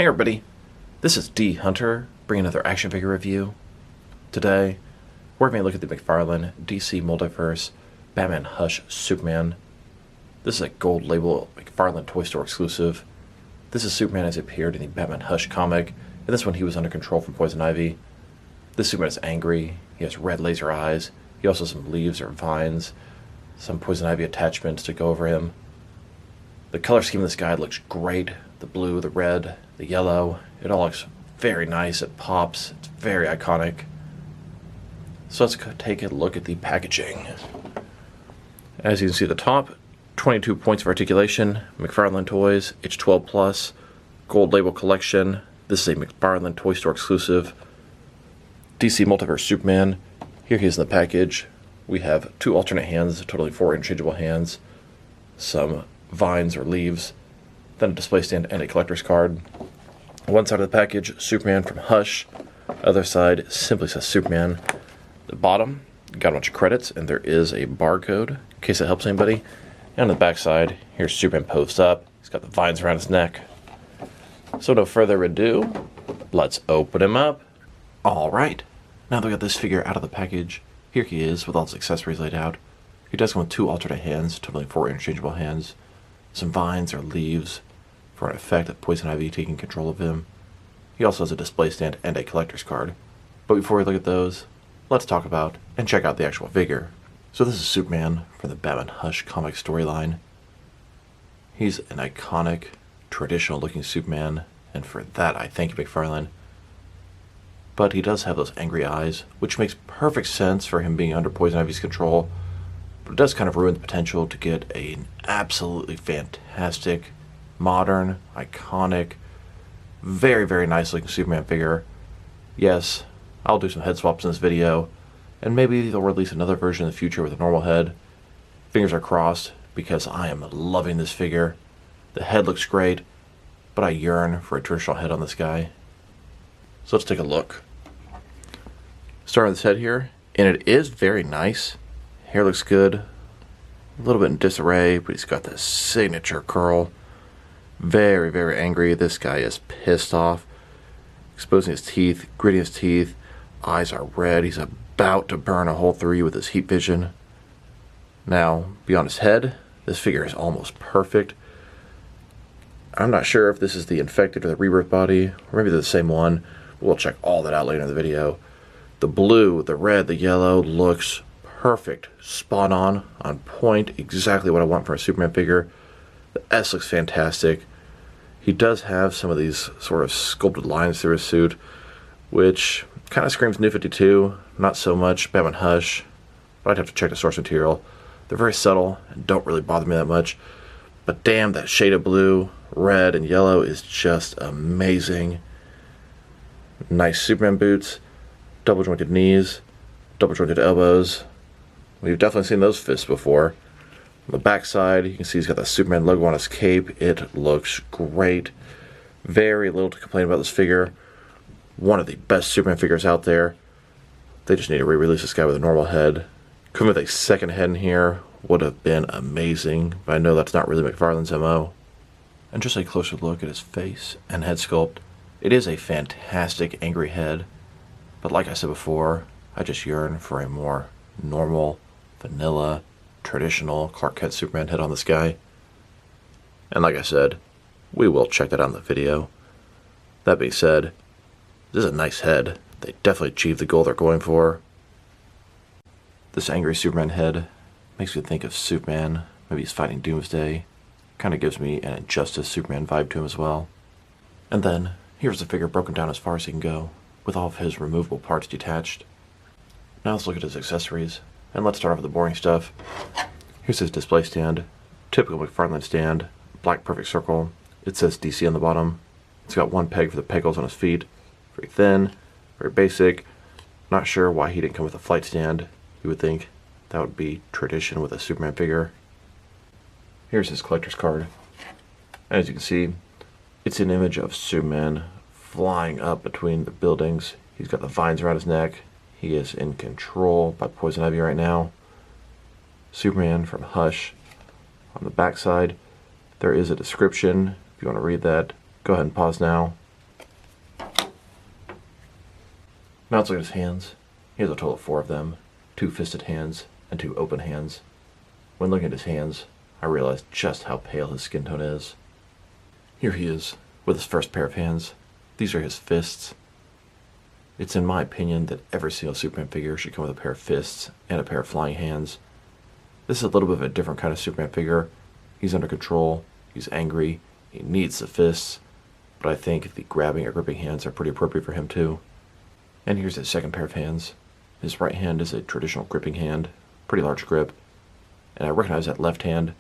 Hey everybody, this is D Hunter, bringing another action figure review. Today, we're going to look at the McFarlane DC Multiverse Batman Hush Superman. This is a gold label McFarlane Toy Store exclusive. This is Superman as he appeared in the Batman Hush comic, and this one he was under control from Poison Ivy. This Superman is angry, he has red laser eyes, he also has some leaves or vines, some Poison Ivy attachments to go over him. The color scheme of this guy looks great. The blue, the red, the yellow, it all looks very nice. It pops. It's very iconic. So let's take a look at the packaging. As you can see at the top, 22 points of articulation, McFarlane Toys, H12 Plus, gold label collection. This is a McFarlane Toy Store exclusive. DC Multiverse Superman. Here he is in the package. We have 2 alternate hands, totaling 4 interchangeable hands, some vines or leaves, then a display stand and a collector's card. One side of the package, Superman from Hush. Other side simply says Superman. The bottom, got a bunch of credits, and there is a barcode in case it helps anybody. And on the back side, here's Superman posed up. He's got the vines around his neck. So no further ado, let's open him up. Alright, now that we got this figure out of the package, here he is with all his accessories laid out. He does come with 2 alternate hands, totaling 4 interchangeable hands, some vines or leaves for an effect of Poison Ivy taking control of him. He also has a display stand and a collector's card. But before we look at those, let's talk about and check out the actual figure. So this is Superman from the Batman Hush comic storyline. He's an iconic, traditional looking Superman, and for that I thank you, McFarlane. But he does have those angry eyes, which makes perfect sense for him being under Poison Ivy's control, but it does kind of ruin the potential to get an absolutely fantastic, modern, iconic, very, very nice looking Superman figure. Yes, I'll do some head swaps in this video, and maybe they'll release another version in the future with a normal head. Fingers are crossed, because I am loving this figure. The head looks great, but I yearn for a traditional head on this guy. So let's take a look. Starting with his head here, and it is very nice. Hair looks good, a little bit in disarray, but he's got this signature curl. Very, very angry. This guy is pissed off. Exposing his teeth, gritting his teeth. Eyes are red. He's about to burn a hole through you with his heat vision. Now, beyond his head, this figure is almost perfect. I'm not sure if this is the infected or the rebirth body, or maybe they're the same one. We'll check all that out later in the video. The blue, the red, the yellow looks perfect. Spot on point, exactly what I want for a Superman figure. The S looks fantastic. He does have some of these sort of sculpted lines through his suit, which kind of screams New 52, not so much Batman Hush, but I'd have to check the source material. They're very subtle and don't really bother me that much, but damn, that shade of blue, red, and yellow is just amazing. Nice Superman boots, double jointed knees, double jointed elbows. We've definitely seen those fists before. On the back side, you can see he's got the Superman logo on his cape. It looks great. Very little to complain about this figure. One of the best Superman figures out there. They just need to re-release this guy with a normal head. Coming with a second head in here would have been amazing, but I know that's not really McFarlane's MO. And just a closer look at his face and head sculpt. It is a fantastic angry head, but like I said before, I just yearn for a more normal, vanilla, traditional Clark Kent Superman head on this guy. And like I said, we will check that out in the video. That being said, this is a nice head. They definitely achieved the goal they're going for. This angry Superman head makes me think of Superman. Maybe he's fighting Doomsday. Kind of gives me an Injustice Superman vibe to him as well. And then, here's the figure broken down as far as he can go, with all of his removable parts detached. Now let's look at his accessories. And let's start off with the boring stuff. Here's his display stand. Typical McFarlane stand. Black perfect circle. It says DC on the bottom. It's got one peg for the peg holes on his feet. Very thin. Very basic. Not sure why he didn't come with a flight stand. You would think that would be tradition with a Superman figure. Here's his collector's card. As you can see, it's an image of Superman flying up between the buildings. He's got the vines around his neck. He is in control by Poison Ivy right now. Superman from Hush. On the back side, there is a description. If you want to read that, go ahead and pause now. Now let's look at his hands. He has a total of 4 of them, 2 fisted hands and 2 open hands. When looking at his hands, I realized just how pale his skin tone is. Here he is, with his first pair of hands. These are his fists. It's in my opinion that every single Superman figure should come with a pair of fists and a pair of flying hands. This is a little bit of a different kind of Superman figure. He's under control, he's angry, he needs the fists, but I think the grabbing or gripping hands are pretty appropriate for him too. And here's his second pair of hands. His right hand is a traditional gripping hand, pretty large grip, and I recognize that left hand.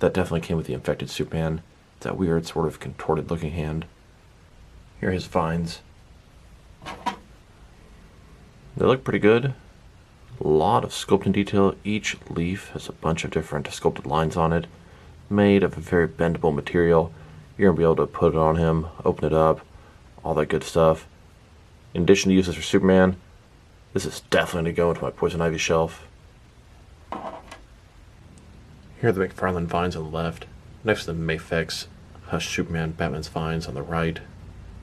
That definitely came with the infected Superman. It's that weird sort of contorted looking hand. Here are his vines. They look pretty good. A lot of sculpting detail. Each leaf has a bunch of different sculpted lines on it, made of a very bendable material. You're going to be able to put it on him, open it up, all that good stuff. In addition to use this for Superman, this is definitely going to go into my Poison Ivy shelf. Here are the McFarlane vines on the left. Next to the Mafex Hush Superman Batman's vines on the right.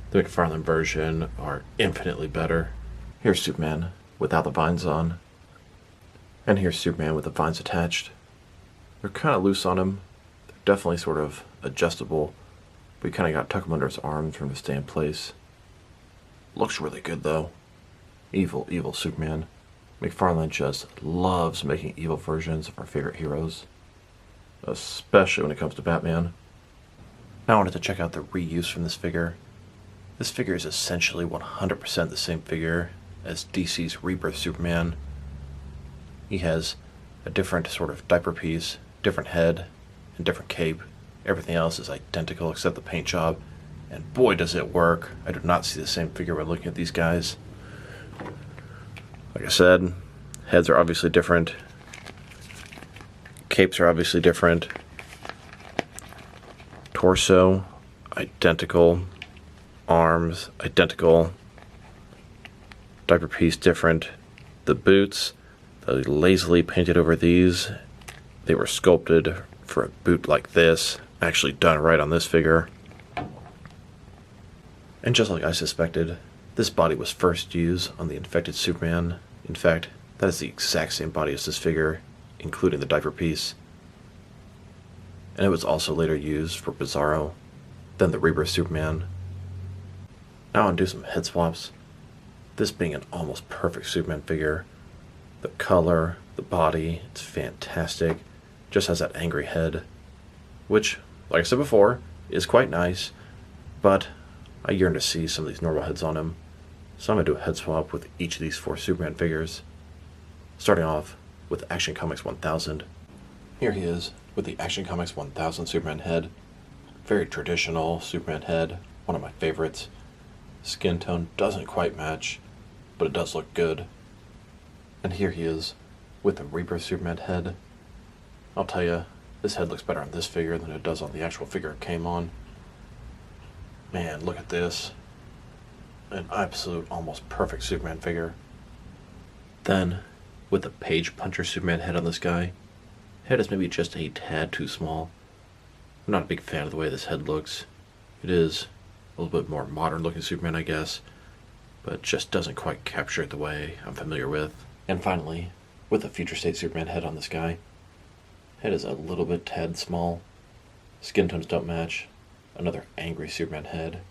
The McFarlane version are infinitely better. Here's Superman without the vines on. And here's Superman with the vines attached. They're kind of loose on him. They're definitely sort of adjustable. We kind of got to tuck him under his arms for him to stay in place. Looks really good though. Evil, evil Superman. McFarlane just loves making evil versions of our favorite heroes. Especially when it comes to Batman. Now I wanted to check out the reuse from this figure. This figure is essentially 100% the same figure as DC's Rebirth Superman. He has a different sort of diaper piece, different head, and different cape. Everything else is identical except the paint job, and boy does it work. I do not see the same figure when looking at these guys. Like I said, heads are obviously different. Capes are obviously different. Torso, identical. Arms, identical. Diaper piece, different. The boots, they lazily painted over these. They were sculpted for a boot like this. Actually done right on this figure. And just like I suspected, this body was first used on the infected Superman. In fact, that is the exact same body as this figure, including the diaper piece. And it was also later used for Bizarro, then the Rebirth Superman. Now I'll do some head swaps. This being an almost perfect Superman figure. The color, the body, it's fantastic. Just has that angry head, which, like I said before, is quite nice, but I yearn to see some of these normal heads on him. So I'm going to do a head swap with each of these 4 Superman figures. Starting off with Action Comics 1000. Here he is with the Action Comics 1000 Superman head. Very traditional Superman head, one of my favorites. Skin tone doesn't quite match, but it does look good. And here he is with the Rebirth Superman head. I'll tell you, this head looks better on this figure than it does on the actual figure it came on. Man, look at this. An absolute, almost perfect Superman figure. Then, with the Page Puncher Superman head on this guy, head is maybe just a tad too small. I'm not a big fan of the way this head looks. It is a little bit more modern looking Superman, I guess, but just doesn't quite capture it the way I'm familiar with. And finally, with the Future State Superman head on this guy, head is a little bit tad small. Skin tones don't match. Another angry Superman head.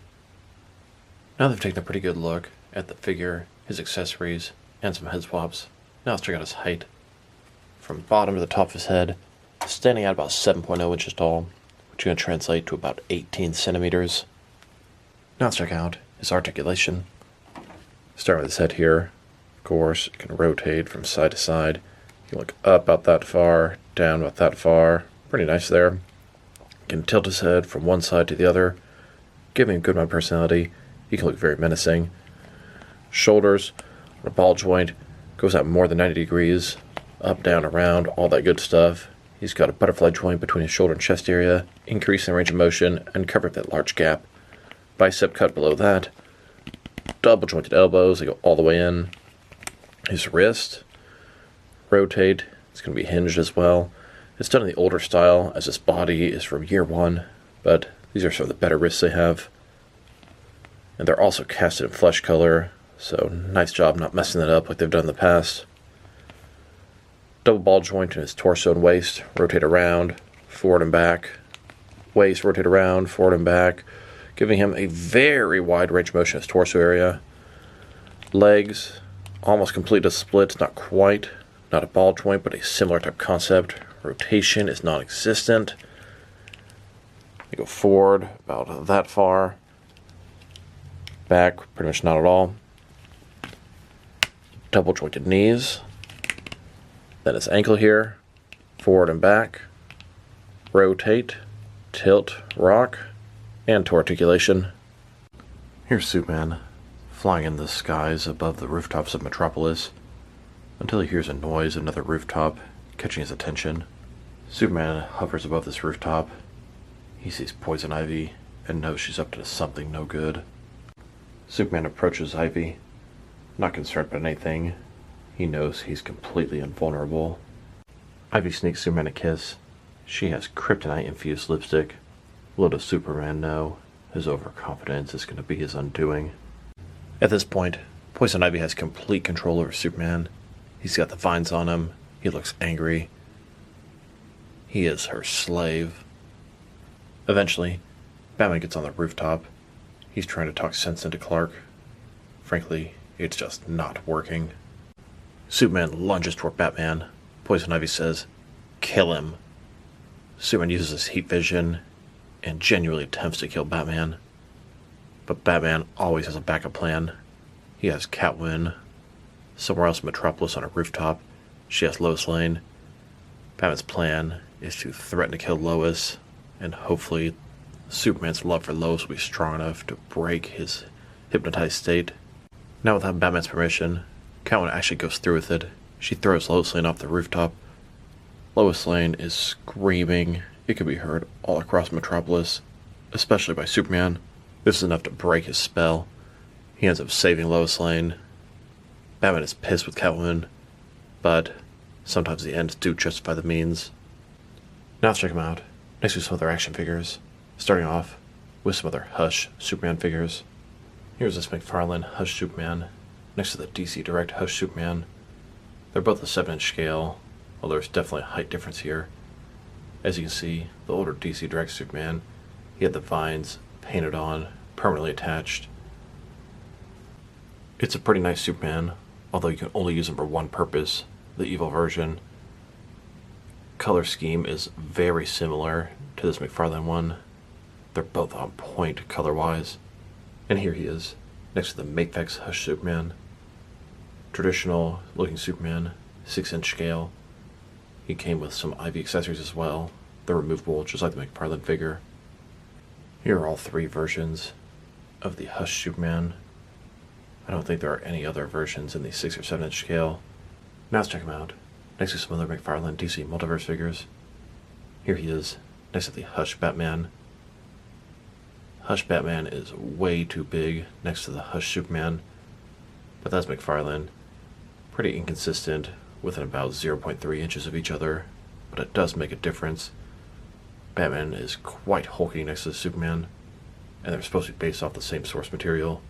Now they've taken a pretty good look at the figure, his accessories, and some head swaps. Now let's check out his height. From bottom to the top of his head, standing at about 7.0 inches tall, which is going to translate to about 18 centimeters. Now let's check out his articulation. Start with his head here. Of course, it can rotate from side to side. You can look up about that far, down about that far. Pretty nice there. You can tilt his head from one side to the other, giving him a good amount of personality. He can look very menacing. Shoulders, on a ball joint, goes out more than 90 degrees, up, down, around, all that good stuff. He's got a butterfly joint between his shoulder and chest area, increasing range of motion and covering that large gap. Bicep cut below that. Double jointed elbows, they go all the way in. His wrist, rotate, it's going to be hinged as well. It's done in the older style, as this body is from year 1, but these are some of the better wrists they have. And they're also casted in flesh color, so nice job not messing that up like they've done in the past. Double ball joint in his torso and waist, rotate around, forward and back. Waist, rotate around, forward and back, giving him a very wide range of motion in his torso area. Legs, almost complete a split, not quite. Not a ball joint, but a similar type concept. Rotation is non-existent. You go forward about that far. Back, pretty much not at all. Double jointed knees. Then his ankle here. Forward and back. Rotate, tilt, rock, and to articulation. Here's Superman, flying in the skies above the rooftops of Metropolis, until he hears a noise of another rooftop, catching his attention. Superman hovers above this rooftop. He sees Poison Ivy, and knows she's up to something no good. Superman approaches Ivy, not concerned about anything. He knows he's completely invulnerable. Ivy sneaks Superman a kiss. She has kryptonite-infused lipstick. Little does Superman know, his overconfidence is going to be his undoing. At this point, Poison Ivy has complete control over Superman. He's got the vines on him. He looks angry. He is her slave. Eventually, Batman gets on the rooftop. He's trying to talk sense into Clark. Frankly, it's just not working. Superman lunges toward Batman. Poison Ivy says, "Kill him." Superman uses his heat vision and genuinely attempts to kill Batman. But Batman always has a backup plan. He has Catwoman. Somewhere else in Metropolis on a rooftop, she has Lois Lane. Batman's plan is to threaten to kill Lois, and hopefully Superman's love for Lois will be strong enough to break his hypnotized state. Now, without Batman's permission, Catwoman actually goes through with it. She throws Lois Lane off the rooftop. Lois Lane is screaming. It can be heard all across Metropolis, especially by Superman. This is enough to break his spell. He ends up saving Lois Lane. Batman is pissed with Catwoman, but sometimes the ends do justify the means. Now let's check them out. Next to some other action figures, starting off with some other Hush Superman figures. Here's this McFarlane Hush Superman, next to the DC Direct Hush Superman. They're both a 7-inch scale, although there's definitely a height difference here. As you can see, the older DC Direct Superman, he had the vines painted on, permanently attached. It's a pretty nice Superman, although you can only use him for one purpose, the evil version. Color scheme is very similar to this McFarlane one. They're both on point color-wise. And here he is, next to the Maplex Hush Superman. Traditional looking Superman, 6-inch scale. He came with some Ivy accessories as well. They're removable, just like the McFarlane figure. Here are all three versions of the Hush Superman. I don't think there are any other versions in the 6 or 7-inch scale. Now let's check them out, next to some other McFarlane DC Multiverse figures. Here he is, next to the Hush Batman. Hush Batman is way too big next to the Hush Superman, but that's McFarlane. Pretty inconsistent, within about 0.3 inches of each other, but it does make a difference. Batman is quite hulky next to the Superman, and they're supposed to be based off the same source material.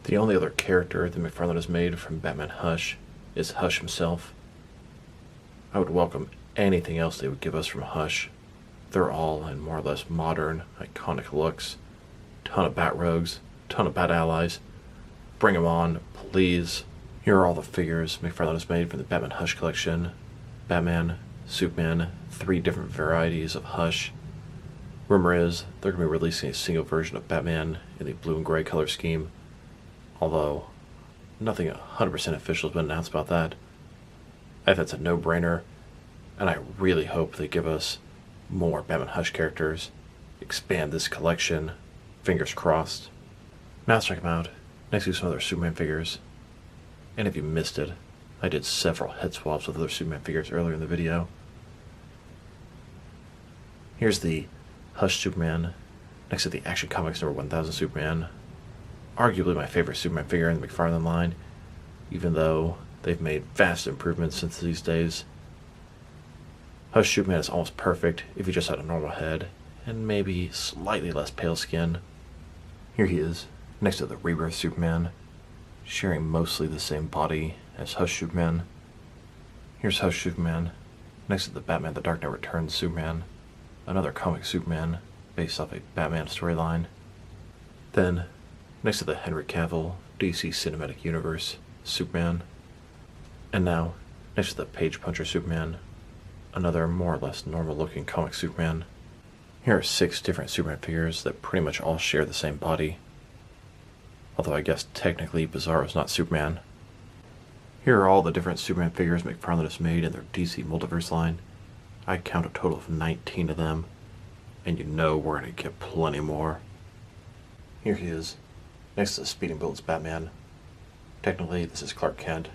The only other character that McFarlane has made from Batman Hush is Hush himself. I would welcome anything else they would give us from Hush. They're all in more or less modern, iconic looks. Ton of Bat Rogues, ton of Bat Allies. Bring them on, please. Here are all the figures McFarlane has made from the Batman Hush collection. Batman, Superman, 3 different varieties of Hush. Rumor is they're going to be releasing a single version of Batman in the blue and gray color scheme, although nothing 100% official has been announced about that. I think that's a no-brainer, and I really hope they give us more Batman Hush characters, expand this collection, fingers crossed. Now let's check them out, next to some other Superman figures. And if you missed it, I did several head swaps with other Superman figures earlier in the video. Here's the Hush Superman, next to the Action Comics number 1000 Superman. Arguably my favorite Superman figure in the McFarlane line, even though they've made vast improvements since these days. Hush Superman is almost perfect if he just had a normal head, and maybe slightly less pale skin. Here he is, next to the Rebirth Superman. sharing mostly the same body as Hush Superman. Here's Hush Superman, next to the Batman The Dark Knight Returns Superman, another comic Superman based off a Batman storyline. Then, next to the Henry Cavill DC Cinematic Universe Superman. And now, next to the Page Puncher Superman, another more or less normal looking comic Superman. Here are 6 different Superman figures that pretty much all share the same body. Although I guess technically Bizarro's not Superman. Here are all the different Superman figures McFarlane has made in their DC Multiverse line. I count a total of 19 of them, and you know we're going to get plenty more. Here he is, next to the Speeding Bullets Batman. Technically this is Clark Kent,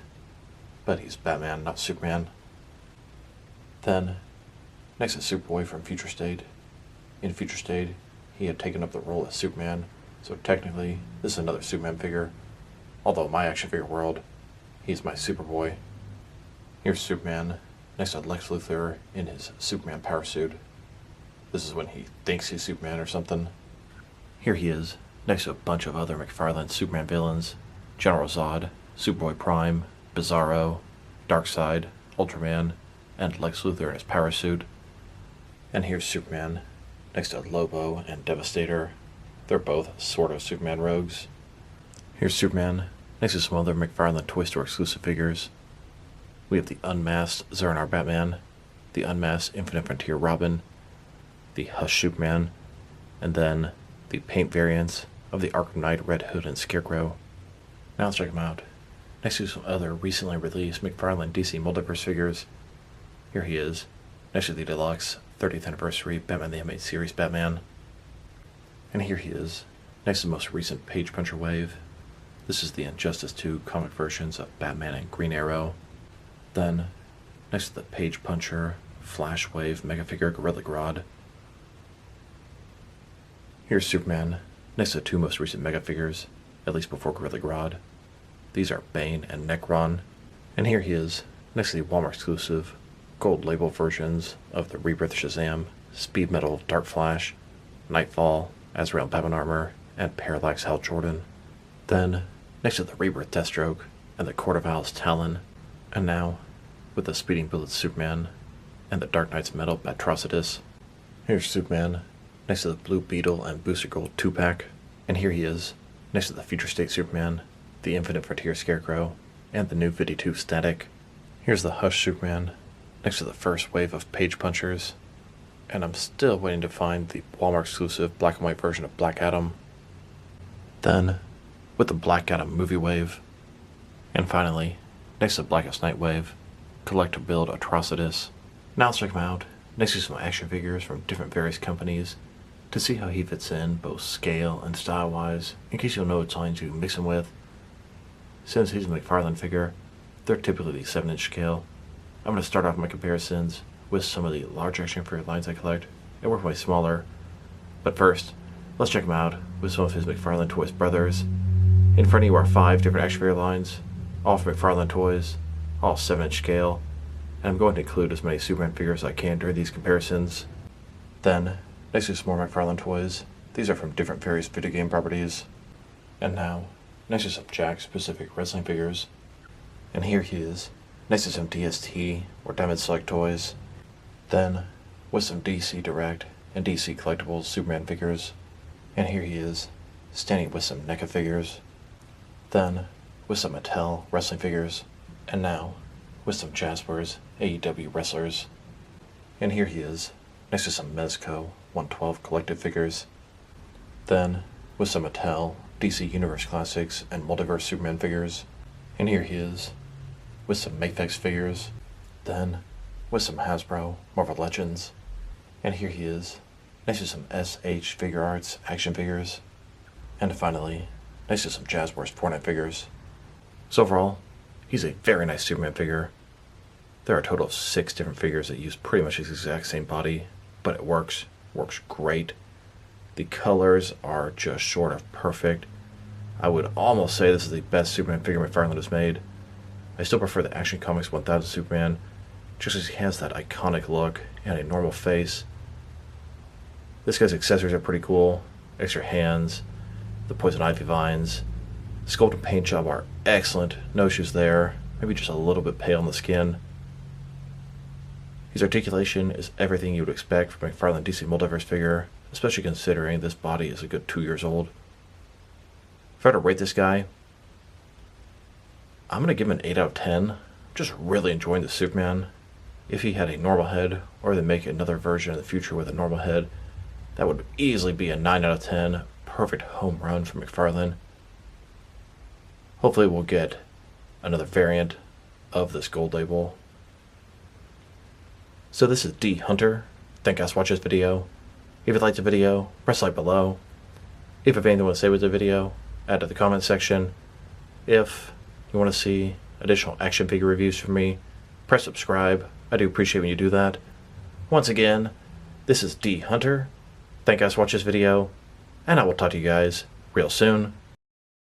but he's Batman, not Superman. Then, next to Superboy from Future State. In Future State, he had taken up the role as Superman, so technically this is another Superman figure, although in my action figure world, he's my Superboy. Here's Superman, next to Lex Luthor in his Superman power suit. This is when he thinks he's Superman or something. Here he is, next to a bunch of other McFarlane Superman villains, General Zod, Superboy Prime, Bizarro, Darkseid, Ultraman, and Lex Luthor in his power suit. And here's Superman, next to Lobo and Devastator. They're both sort of Superman rogues. Here's Superman, next to some other McFarlane Toy Store exclusive figures. We have the unmasked Zernar Batman, the unmasked Infinite Frontier Robin, the Hush Superman, and then the paint variants of the Arkham Knight Red Hood and Scarecrow. Now let's check them out. Next to some other recently released McFarlane DC Multiverse figures. Here he is, next to the deluxe 30th anniversary Batman the Animated Series Batman. And here he is, next to the most recent Page Puncher wave. This is the Injustice 2 comic versions of Batman and Green Arrow. Then, next to the Page Puncher Flash Wave Mega Figure Gorilla Grodd. Here's Superman, next to the 2 most recent Mega Figures, at least before Gorilla Grodd. These are Bane and Necron. And here he is, next to the Walmart exclusive gold label versions of the Rebirth Shazam, Speed Metal Dark Flash, Nightfall, Azrael Batman Armor, and Parallax Hal Jordan. Then, next to the Rebirth Deathstroke and the Court of Owl's Talon. And now, with the Speeding Bullets Superman and the Dark Knight's Metal Batrocitus. Here's Superman, next to the Blue Beetle and Booster Gold 2-pack. And here he is, next to the Future State Superman, the Infinite Frontier Scarecrow, and the new 52 Static. Here's the Hush Superman, next to the first wave of Page Punchers. And I'm still waiting to find the Walmart exclusive black and white version of Black Adam. Then, with the Black Adam movie wave. And finally, next to Blackest Night wave, collect to build Atrocitus. Now let's check him out, next to some action figures from different various companies, to see how he fits in both scale and style wise, in case you'll know which lines you can mix him with. Since he's a McFarlane figure, they're typically the 7-inch scale. I'm going to start off my comparisons with some of the large action figure lines I collect, and work my way smaller. But first, let's check him out with some of his McFarlane Toys brothers. In front of you are 5 different action figure lines, all from McFarlane Toys, all 7-inch scale, and I'm going to include as many Superman figures as I can during these comparisons. Then, next to some more McFarlane Toys, these are from different various video game properties. And now, next to some Jack-specific wrestling figures. And here he is, next to some DST or Diamond Select toys. Then, with some DC Direct and DC Collectibles Superman figures. And here he is, standing with some NECA figures. Then, with some Mattel wrestling figures. And now, with some Jaspers AEW wrestlers. And here he is, next to some Mezco 112 collective figures. Then, with some Mattel DC Universe Classics and Multiverse Superman figures. And here he is, with some Mafex figures. Then, with some Hasbro Marvel Legends. And here he is, next to some SH Figure Arts action figures. And finally, next to some Jazzwares Fortnite figures. So overall, he's a very nice Superman figure. There are a total of 6 different figures that use pretty much his exact same body, but it works great. The colors are just short of perfect. I would almost say this is the best Superman figure McFarlane has made. I still prefer the Action Comics 1000 Superman, just as he has that iconic look and a normal face. This guy's accessories are pretty cool. Extra hands, the Poison Ivy vines, Sculpt and paint job are excellent. No issues there. Maybe just a little bit pale on the skin. His articulation is everything you would expect from a McFarlane DC Multiverse figure, especially considering this body is a good 2 years old. If I were to rate this guy, I'm going to give him an 8 out of 10. I'm just really enjoying the Superman. If he had a normal head, or they make another version in the future with a normal head, that would easily be a 9 out of 10. Perfect home run for McFarlane. Hopefully we'll get another variant of this gold label. So this is D Hunter. Thank you guys for watching this video. If you liked the video, press like below. If you have anything you want to say with the video, add to the comment section. If you want to see additional action figure reviews from me, press subscribe. I do appreciate when you do that. Once again, this is D Hunter. Thank you guys for watching this video, and I will talk to you guys real soon.